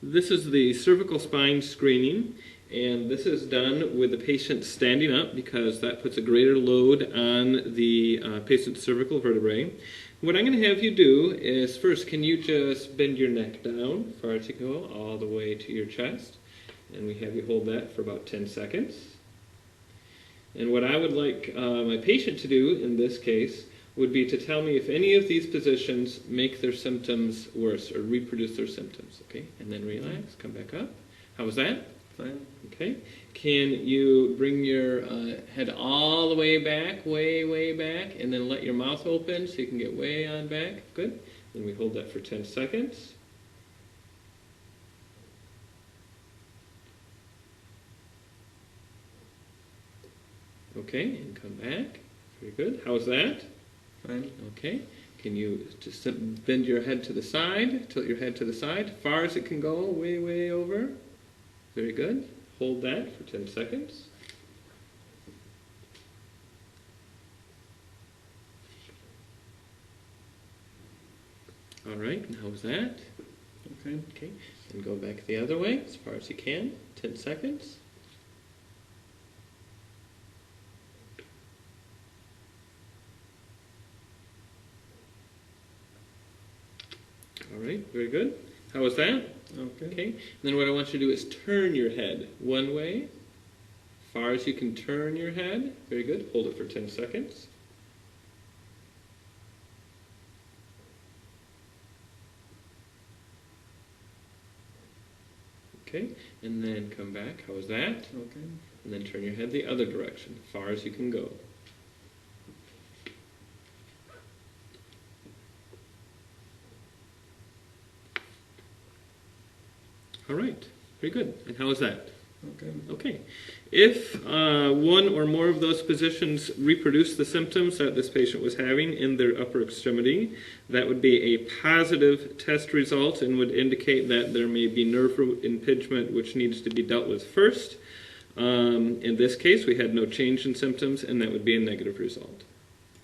This is the cervical spine screening, and this is done with the patient standing up because that puts a greater load on the patient's cervical vertebrae. What I'm going to have you do is, first, can you just bend your neck down far as you go, all the way to your chest, and we have you hold that for about 10 seconds. And what I would like my patient to do in this case would be to tell me if any of these positions make their symptoms worse or reproduce their symptoms, okay? And then relax, come back up. How was that? Fine. Okay. Can you bring your head all the way back, way back, and then let your mouth open so you can get way on back? Good. Then we hold that for 10 seconds. Okay, and come back. Very good. How was that? Fine. Okay. Can you just bend your head to the side, tilt your head to the side, far as it can go, way over? Very good. Hold that for 10 seconds. All right, and how was that? Okay. Okay, and go back the other way as far as you can, 10 seconds. All right, very good. How was that? Okay. Okay. And then what I want you to do is turn your head one way, far as you can turn your head. Very good. Hold it for 10 seconds. Okay. And then come back. How was that? Okay. And then turn your head the other direction, far as you can go. All right, very good. And how is that? Okay. Okay. If one or more of those positions reproduce the symptoms that this patient was having in their upper extremity, that would be a positive test result and would indicate that there may be nerve root impingement which needs to be dealt with first. In this case, we had no change in symptoms, and that would be a negative result.